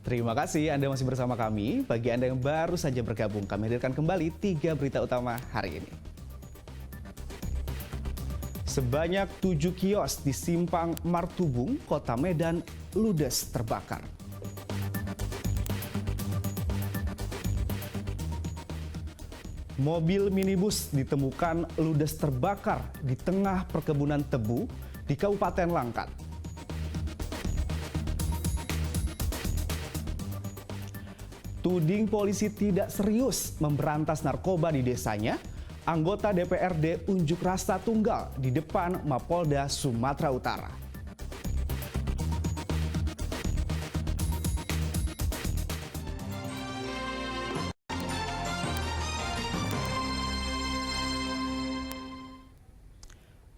Terima kasih Anda masih bersama kami. Bagi Anda yang baru saja bergabung, kami hadirkan kembali 3 berita utama hari ini. Sebanyak 7 kios di Simpang Martubung, Kota Medan, ludes terbakar. Mobil minibus ditemukan ludes terbakar di tengah perkebunan tebu di Kabupaten Langkat. Tuding polisi tidak serius memberantas narkoba di desanya, anggota DPRD unjuk rasa tunggal di depan Mapolda Sumatera Utara.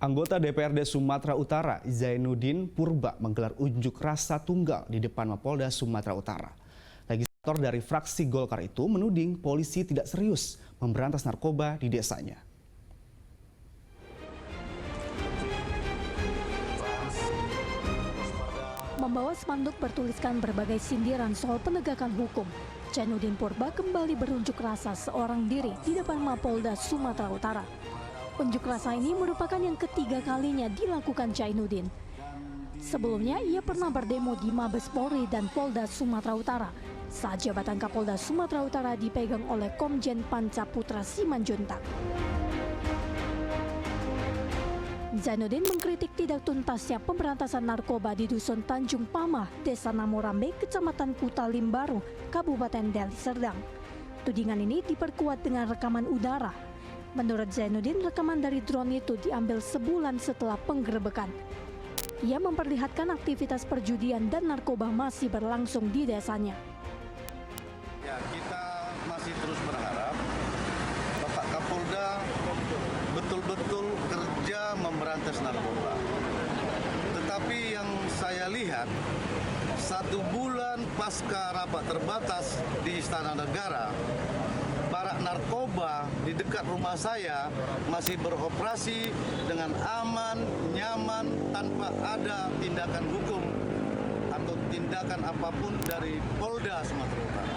Anggota DPRD Sumatera Utara, Zainuddin Purba, menggelar unjuk rasa tunggal di depan Mapolda Sumatera Utara. Legislator dari fraksi Golkar itu menuding polisi tidak serius memberantas narkoba di desanya. Membawa spanduk bertuliskan berbagai sindiran soal penegakan hukum, Zainuddin Purba kembali berunjuk rasa seorang diri di depan Mapolda Sumatera Utara. Unjuk rasa ini merupakan yang ketiga kalinya dilakukan Zainuddin. Sebelumnya, ia pernah berdemo di Mabes Polri dan Polda Sumatera Utara saat jabatan Kapolda Sumatera Utara dipegang oleh Komjen Panca Putra Simanjuntak. Zainuddin mengkritik tidak tuntasnya pemberantasan narkoba di Dusun Tanjung Pamah, Desa Namorambe, Kecamatan Kuta Limbaru, Kabupaten Deli Serdang. Tudingan ini diperkuat dengan rekaman udara. Menurut Zainuddin, rekaman dari drone itu diambil sebulan setelah penggerebekan. Ia memperlihatkan aktivitas perjudian dan narkoba masih berlangsung di desanya. Ya, kita masih terus berharap Bapak Kapolda betul-betul kerja memberantas narkoba. Tetapi yang saya lihat, 1 bulan pasca rapat terbatas di Istana Negara, barak narkoba di dekat rumah saya masih beroperasi dengan aman, nyaman, tanpa ada tindakan hukum atau tindakan apapun dari Polda Sumatera Utara.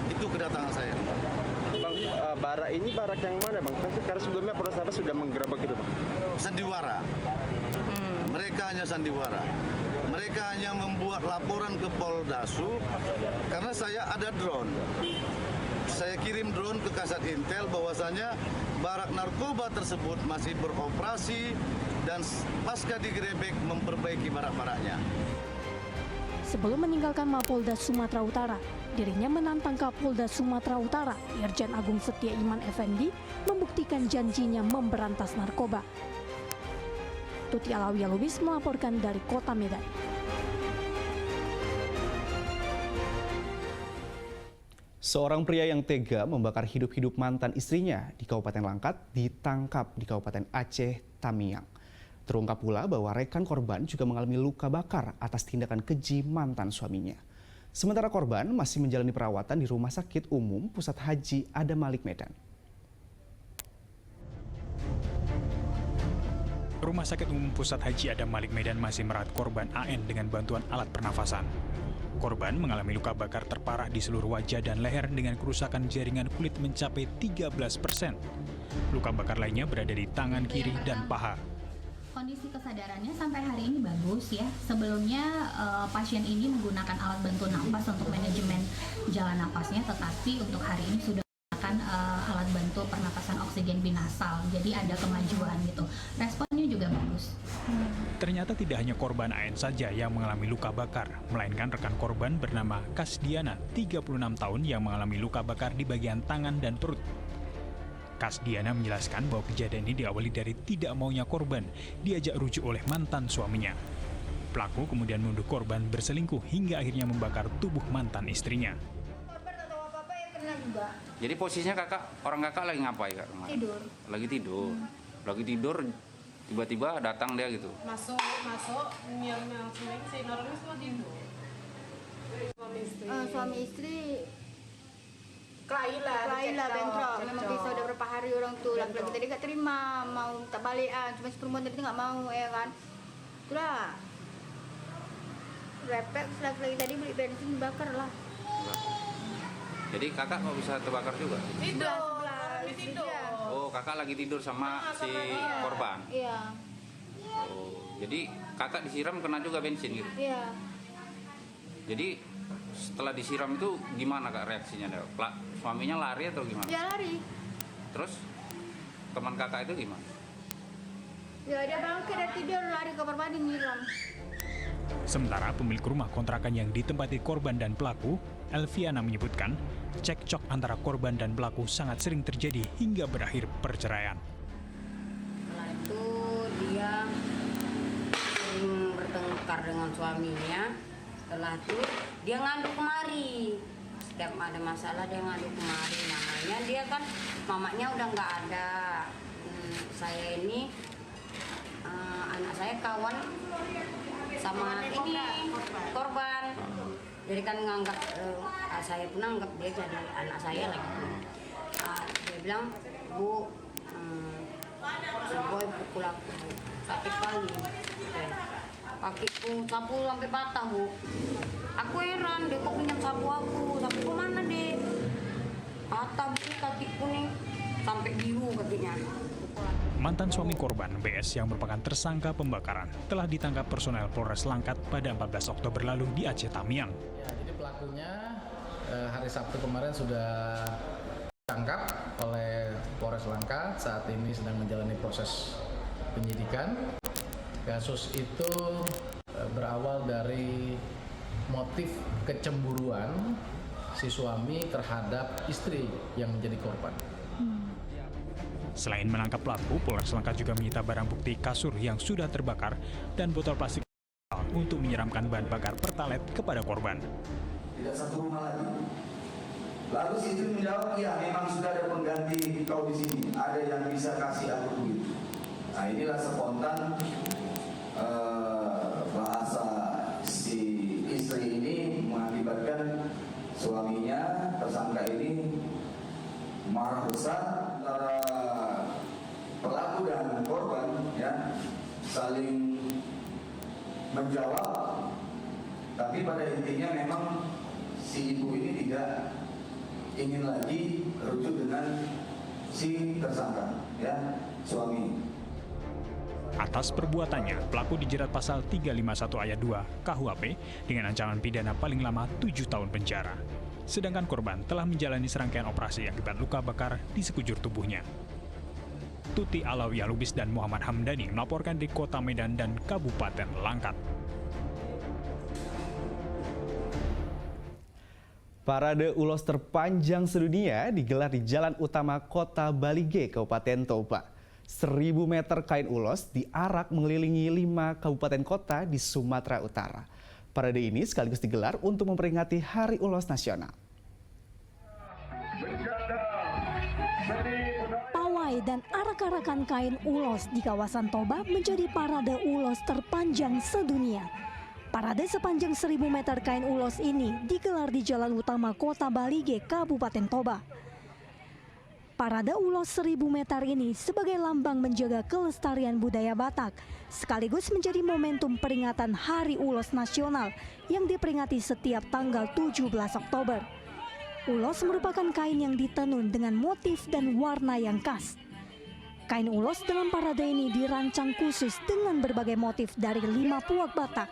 Itu kedatangan saya. Bang, barak ini barak yang mana, Bang? Karena sebelumnya Polres Tabas sudah menggerebek itu, Bang. Sandiwara. Mereka hanya sandiwara. Mereka hanya membuat laporan ke Poldasu karena saya ada drone. Saya kirim drone ke Kasat Intel bahwasanya barak narkoba tersebut masih beroperasi dan pasca digerebek memperbaiki barak-baraknya. Sebelum meninggalkan Mapolda Sumatera Utara, dirinya menantang Kapolda Sumatera Utara, Irjen Agung Setia Iman Effendi, membuktikan janjinya memberantas narkoba. Tuti Alawiyah Lubis melaporkan dari Kota Medan. Seorang pria yang tega membakar hidup-hidup mantan istrinya di Kabupaten Langkat ditangkap di Kabupaten Aceh Tamiang. Terungkap pula bahwa rekan korban juga mengalami luka bakar atas tindakan keji mantan suaminya. Sementara korban masih menjalani perawatan di Rumah Sakit Umum Pusat Haji Adam Malik Medan. Rumah Sakit Umum Pusat Haji Adam Malik Medan masih merawat korban AN dengan bantuan alat pernafasan. Korban mengalami luka bakar terparah di seluruh wajah dan leher dengan kerusakan jaringan kulit mencapai 13%. Luka bakar lainnya berada di tangan kiri dan paha. Kondisi kesadarannya sampai hari ini bagus ya. Sebelumnya pasien ini menggunakan alat bantu napas untuk manajemen jalan napasnya, tetapi untuk hari ini sudah menggunakan alat bantu pernapasan oksigen binasal. Jadi ada kemajuan gitu. Responnya juga bagus. Ternyata tidak hanya korban AN saja yang mengalami luka bakar, melainkan rekan korban bernama Kasdiana, 36 tahun yang mengalami luka bakar di bagian tangan dan perut. Kasdiana menjelaskan bahwa kejadian ini diawali dari tidak maunya korban diajak rujuk oleh mantan suaminya. Pelaku kemudian menuduh korban berselingkuh hingga akhirnya membakar tubuh mantan istrinya. Korban tak tahu apa-apa ya kena juga. Jadi posisinya orang kakak lagi ngapain kak? Tidur. Lagi tidur. Lagi tidur tiba-tiba datang dia gitu. Masuk yang si orangnya semua tidur. Suami istri Kelahi lah bentrok. Memang bisa udah berapa hari orang tuh laki-laki tadi gak terima, mau tak balik cuma si perempuan tadi nggak mau ya kan. Itulah repet, lagi tadi beli bensin dibakar lah. Jadi kakak kok bisa terbakar juga? Sebelah Lagi istri dia. Oh, kakak lagi tidur sama si korban. Iya, Oh, jadi kakak disiram kena juga bensin gitu. iya. Jadi setelah disiram itu gimana kak reaksinya? Suaminya lari atau gimana? Dia lari. Terus teman kakak itu gimana? Ya dia bangkit dari tidur lari ke kamar mandi nyiram. Sementara pemilik rumah kontrakan yang ditempati korban dan pelaku, Elviana menyebutkan, cekcok antara korban dan pelaku sangat sering terjadi hingga berakhir perceraian. Setelah itu dia sering bertengkar dengan suaminya. Setelah itu dia ngadu kemari. Setiap ada masalah dia ngadu kemari. Namanya dia kan mamanya udah nggak ada. Saya ini anak saya kawan sama ini korban. Jadi kan nganggap saya pun anggap dia jadi anak saya lagi. Dia bilang, Bu, si Boy pukul aku sakit kali. Kakiku sapu sampai patah, Bu. Aku heran, dia kok pinjam sapu aku. Sapu mana, Dek? Patah, Bu, kakiku nih. Sampai biru kakinya. Mantan suami korban, BS yang merupakan tersangka pembakaran, telah ditangkap personel Polres Langkat pada 14 Oktober lalu di Aceh Tamiang. Ya, jadi pelakunya hari Sabtu kemarin sudah ditangkap oleh Polres Langkat. Saat ini sedang menjalani proses penyidikan. Kasus itu berawal dari motif kecemburuan si suami terhadap istri yang menjadi korban. Selain menangkap pelaku, Polres Langkat juga menyita barang bukti kasur yang sudah terbakar dan botol plastik untuk menyiramkan bahan bakar pertalet kepada korban. Tidak satu rumah lagi. Lalu si istri menjawab, ya memang sudah ada pengganti kau di sini. Ada yang bisa kasih aku duit. Nah inilah spontan bahasa si istri ini mengakibatkan suaminya, tersangka ini marah besar antara pelaku dan korban, ya, saling menjawab, tapi pada intinya memang si ibu ini tidak ingin lagi rujuk dengan si tersangka, ya, suami. Atas perbuatannya, pelaku dijerat pasal 351 ayat 2 KUHP dengan ancaman pidana paling lama 7 tahun penjara. Sedangkan korban telah menjalani serangkaian operasi akibat luka bakar di sekujur tubuhnya. Tuti Alawiyah Lubis dan Muhammad Hamdani melaporkan di Kota Medan dan Kabupaten Langkat. Parade ulos terpanjang sedunia digelar di Jalan Utama Kota Balige, Kabupaten Toba. 1.000 meter kain ulos diarak mengelilingi 5 kabupaten kota di Sumatera Utara. Parade ini sekaligus digelar untuk memperingati Hari Ulos Nasional. Pawai dan arak-arakan kain ulos di kawasan Toba menjadi parade ulos terpanjang sedunia. Parade sepanjang 1.000 meter kain ulos ini digelar di Jalan Utama Kota Balige, Kabupaten Toba. Parade ulos 1.000 meter ini sebagai lambang menjaga kelestarian budaya Batak, sekaligus menjadi momentum peringatan Hari Ulos Nasional yang diperingati setiap tanggal 17 Oktober. Ulos merupakan kain yang ditenun dengan motif dan warna yang khas. Kain ulos dalam parade ini dirancang khusus dengan berbagai motif dari 5 puak Batak,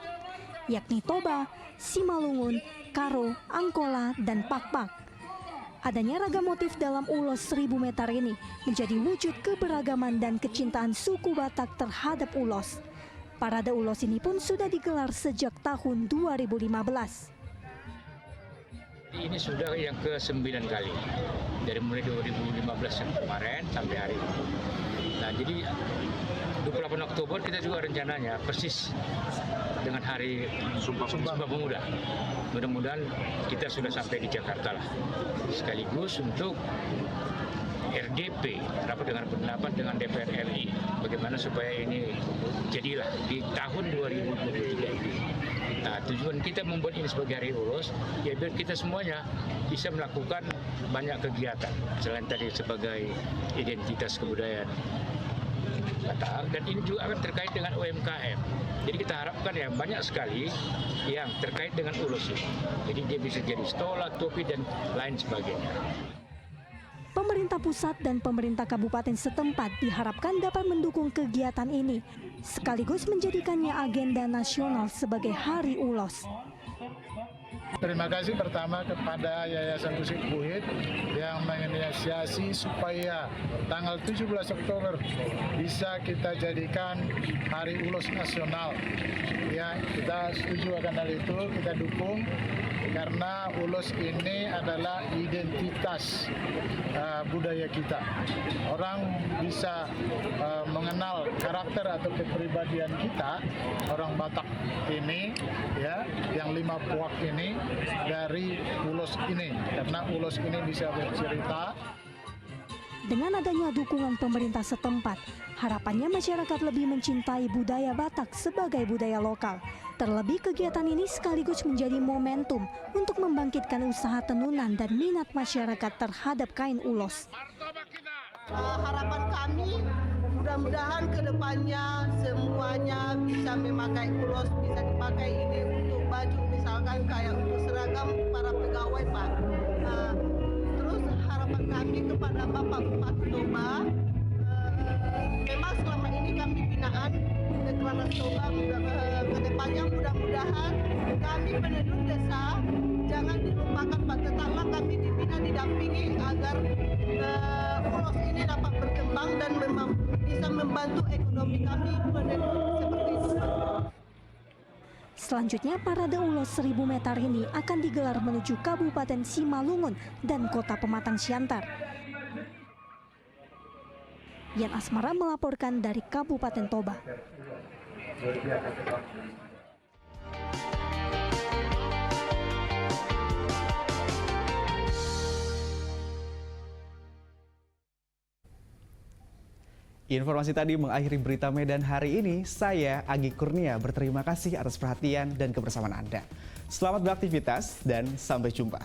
yakni Toba, Simalungun, Karo, Angkola, dan Pakpak. Adanya ragam motif dalam ulos 1.000 meter ini menjadi wujud keberagaman dan kecintaan suku Batak terhadap ulos. Parade ulos ini pun sudah digelar sejak tahun 2015. Ini sudah yang ke-9 kali, dari mulai 2015 yang kemarin sampai hari ini. Nah, jadi 28 Oktober kita juga rencananya persis dengan hari Sumpah Pemuda. Mudah-mudahan kita sudah sampai di Jakarta lah. Sekaligus untuk RDP, rapat dengan pendapat dengan DPR RI, bagaimana supaya ini jadilah di tahun 2023 ini. Nah, tujuan kita membuat ini sebagai Hari Ulos, ya biar kita semuanya bisa melakukan banyak kegiatan. Selain tadi sebagai identitas kebudayaan Batak, dan ini juga akan terkait dengan UMKM. Jadi kita harapkan ya banyak sekali yang terkait dengan ulos ini. Jadi dia bisa jadi stola, topi, dan lain sebagainya. Pemerintah pusat dan pemerintah kabupaten setempat diharapkan dapat mendukung kegiatan ini, sekaligus menjadikannya agenda nasional sebagai Hari Ulos. Terima kasih pertama kepada Yayasan Musik Buhit yang menginisiasi supaya tanggal 17 Oktober bisa kita jadikan Hari Ulos Nasional. Ya, kita setuju akan hal itu, kita dukung karena ulos ini adalah identitas budaya kita. Orang bisa mengenal karakter atau kepribadian kita, orang Batak ini, ya, yang 5 puak ini dari ulos ini, karena ulos ini bisa bercerita. Dengan adanya dukungan pemerintah setempat, harapannya masyarakat lebih mencintai budaya Batak sebagai budaya lokal. Terlebih kegiatan ini sekaligus menjadi momentum untuk membangkitkan usaha tenunan dan minat masyarakat terhadap kain ulos. Harapan kami mudah-mudahan ke depannya semuanya bisa memakai ulos, bisa dipakai ini untuk baju misalkan kayak untuk seragam para pegawai Pak. Terus harapan kami kepada Bapak Bupati Toba, memang selama ini kami binaan Deklarasi Toba, ke depannya mudah-mudahan kami penduduk desa jangan dilupakan Pak, tetaplah kami dibina didampingi agar ulos ini dapat berkembang dan bisa membantu ekonomi kami penduduk seperti itu. Selanjutnya, parade ulos 1000 meter ini akan digelar menuju Kabupaten Simalungun dan Kota Pematang Siantar. Yan Asmara melaporkan dari Kabupaten Toba. Informasi tadi mengakhiri berita Medan hari ini. Saya Agi Kurnia berterima kasih atas perhatian dan kebersamaan Anda. Selamat beraktivitas dan sampai jumpa.